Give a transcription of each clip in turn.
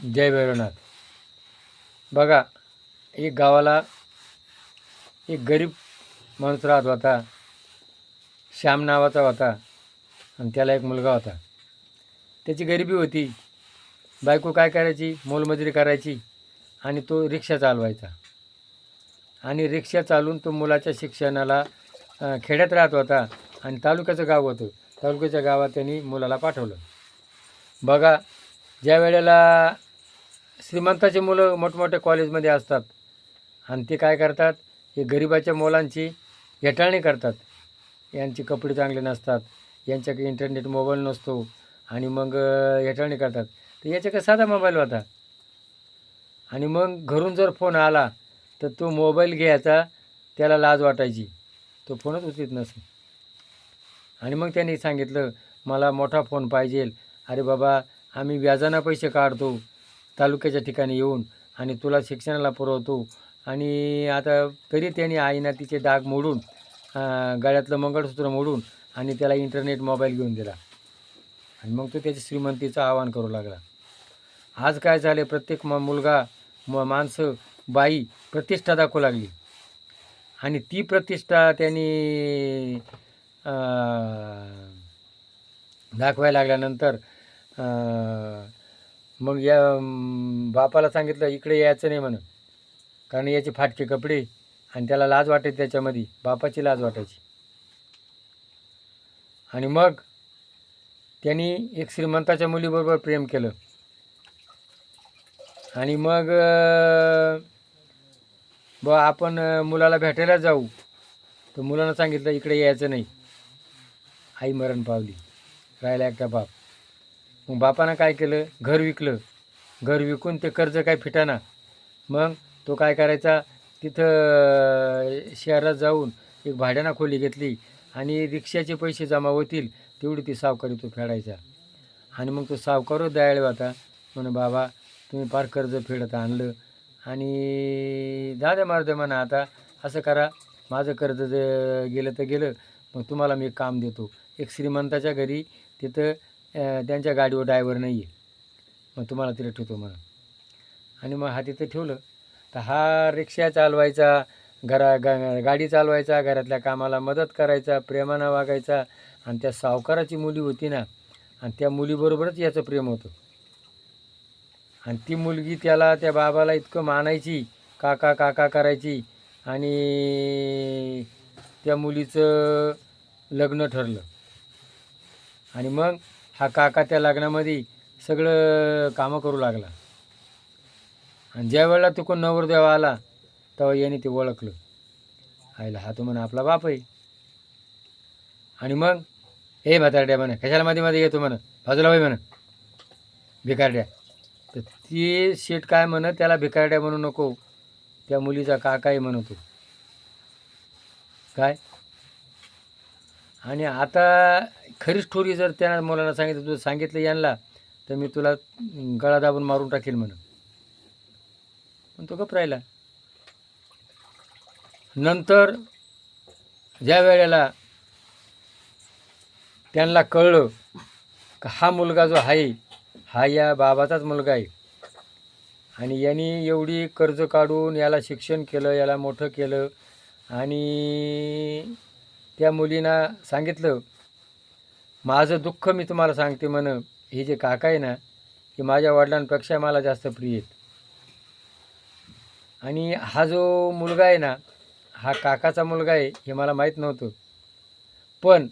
जय भैरवनाथ. बघा, एक गावाला एक गरीब माणूस राहत होता. श्याम नावाचा होता आणि त्याला एक मुलगा होता. त्याची गरिबी होती. बायको काय करायची, मोलमजुरी करायची आणि तो रिक्षा चालवायचा. आणि रिक्षा चालवून तो मुलाच्या शिक्षणाला खेड्यात राहत होता आणि तालुक्याचं गाव होतं. तालुक्याच्या गावात त्यांनी मुलाला पाठवलं. बघा, ज्या वेळेला श्रीमंताची मुलं मोठमोठ्या कॉलेजमध्ये असतात आणि ते काय करतात, हे गरिबाच्या मुलांची हेटाळणी करतात. यांचे कपडे चांगले नसतात, यांच्याकडे इंटरनेट मोबाईल नसतो आणि मग हेटाळणी करतात. तर याच्याकडे साधा मोबाईल होता आणि मग घरून जर फोन आला तर तो मोबाईल घ्यायचा, त्याला लाज वाटायची, तो फोनच उचलत नसे. आणि मग त्यांनी सांगितलं, मला मोठा फोन पाहिजे. अरे बाबा, आम्ही व्याजानं पैसे काढतो तालुक्याच्या ठिकाणी येऊन आणि तुला शिक्षणाला पुरवतो. आणि आता तरी त्यांनी आईनं तिचे डाग मोडून गळ्यातलं मंगळसूत्र मोडून आणि त्याला इंटरनेट मोबाईल घेऊन दिला. आणि मग तो त्याच्या श्रीमंतीचं आवाहन करू लागला. आज काय झाले, प्रत्येक मुलगा माणसं बाई प्रतिष्ठा दाखवू लागली आणि ती प्रतिष्ठा त्यांनी दाखवायला लागल्यानंतर मग या बापाला सांगितलं, इकडे यायचं नाही म्हणून, कारण याचे फाटके कपडे आणि त्याला लाज वाटायची, त्याच्यामध्ये बापाची लाज वाटायची. आणि मग त्यांनी एक श्रीमंताच्या मुलीबरोबर प्रेम केलं आणि मग आपण मुलाला भेटायला जाऊ. तर मुलानं सांगितलं, इकडे यायचं नाही, आई मरण पावली, राहिला एकटा बाप. मग बापानं काय केलं, घर विकलं. घर विकून ते कर्ज काय फिटाना. मग तो काय करायचा, तिथं शहरात जाऊन एक भाड्यानं खोली घेतली आणि रिक्षाचे पैसे जमा होतील तेवढी ती सावकारी तो फेडायचा. आणि मग तो सावकार दयाळू होता, म्हणून बाबा तुम्ही फार कर्ज फेडत आणलं आणि दादा मारदे म्हणा, आता असं करा, माझं कर्ज गेलं तर गेलं, मग तुम्हाला मी काम देतो. एक श्रीमंताच्या घरी तिथं त्यांच्या गाडीवर ड्रायव्हर नाही आहे, मग तुम्हाला तिथे ठेवतो म्हणा. आणि मग हा तिथे ठेवलं. तर हा रिक्षा चालवायचा, गाडी चालवायचा, घरातल्या कामाला मदत करायचा, प्रेमानं वागायचा. आणि त्या सावकाराची मुली होती ना, आणि त्या मुलीबरोबरच याचं प्रेम होतं. आणि ती मुलगी त्याला, त्या बाबाला इतकं मानायची, काका काका करायची. आणि त्या मुलीचं लग्न ठरलं. आणि मग हा काका त्या लग्नामध्ये सगळं कामं करू लागला. आणि ज्या वेळेला तो कोण नवरदेव आला तेव्हा याने ते ओळखलं, आईला हा तो म्हणा आपला बाप आहे. आणि मग हे म्हातारड्या म्हणा, कशाला मध्ये मध्ये येतो म्हणा, बाजूला होय म्हणा भिकारड्या. तर ती शेठ काय म्हणत, त्याला भिकारड्या म्हणू नको, त्या मुलीचा काकाही म्हणतो काय. आणि आता खरी स्टोरी जर त्या मुलांना सांगितलं, तुझं सांगितलं यांना, तर मी तुला गळा दाबून मारून टाकेल म्हणून. पण तो गप राहिला. नंतर ज्या वेळेला त्यांना कळलं का हा मुलगा जो आहे हा या बाबाचाच मुलगा आहे आणि यांनी एवढी कर्ज काढून याला शिक्षण केलं, याला मोठं केलं. आणि त्या मुलींना सांगितलं, माझं दुःख मी तुम्हाला सांगते म्हण, हे जे काका आहे ना, हे माझ्या वडिलांपेक्षा मला जास्त प्रिय आहेत. आणि हा जो मुलगा आहे ना, हा काकाचा मुलगा आहे हे मला माहीत नव्हतं. पण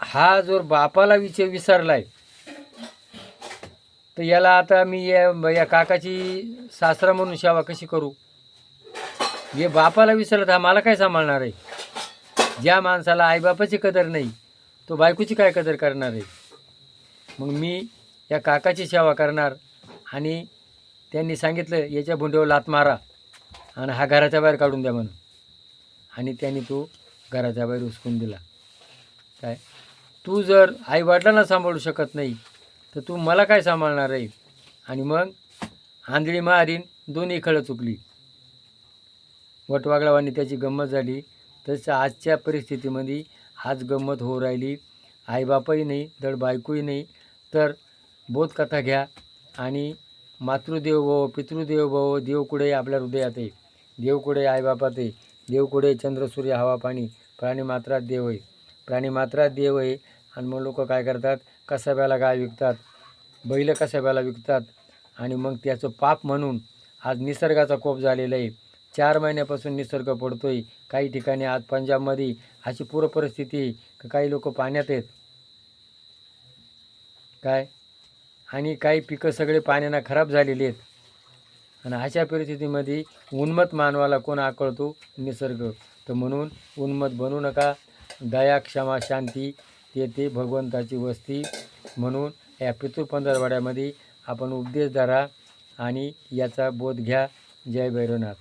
हा जो बापाला विसरला आहे, तर याला आता मी या काकाची सासरा म्हणून सेवा कशी करू. हे बापाला विसरला तर हा मला काय सांभाळणार आहे. ज्या माणसाला आईबापाची कदर नाही तो बायकोची काय कदर करणार आहे. मग मी या काकाची सेवा करणार. आणि त्यांनी सांगितलं, याच्या भुंडीवर लात मारा आणि हा घराच्या बाहेर काढून द्या म्हणून. आणि त्यांनी तो घराच्या बाहेर उचकून दिला. काय, तू जर आईवडिलांना सांभाळू शकत नाही तर तू मला काय सांभाळणार आहे. आणि मग आंधळी मारीन, दोन्ही खळं चुकली. वटवागळावानी त्याची गंमत झाली. तसं आजच्या परिस्थितीमध्ये आज गंमत होऊ राहिली. आईबापही नाही, धड बायकोही नाही, तर बोधकथा घ्या आणि मातृदेव भव पितृदेव भव, देव कुठे आपल्या हृदयात आहे, देव कुठे आईबापात आहे, देव कुठे चंद्र सूर्य हवा पाणी, प्राणीमात्रात देव आहे, प्राणीमात्रात देव आहे. आणि मग लोक काय करतात, कसाब्याला गाय विकतात, बैल कसाब्याला विकतात. आणि मग त्याचं पाप म्हणून आज निसर्गाचा कोप झालेला आहे. 4 महिन्यापासून निसर्ग पडतोय. काही ठिकाणी आज पंजाबमध्ये अशी पूर परिस्थिती आहे की काही लोक पाण्यात आहेत काय, आणि काही पिकं सगळे पाण्यानं खराब झालेली आहेत. आणि अशा परिस्थितीमध्ये उन्मत्त मानवाला कोण आकळतो? निसर्ग. तर म्हणून उन्मत्त बनू नका. दया क्षमा शांती ते भगवंताची वस्ती. म्हणून या पितृपंधरवड्यामध्ये आपण उपदेश धरा आणि याचा बोध घ्या. जय भैरवनाथ.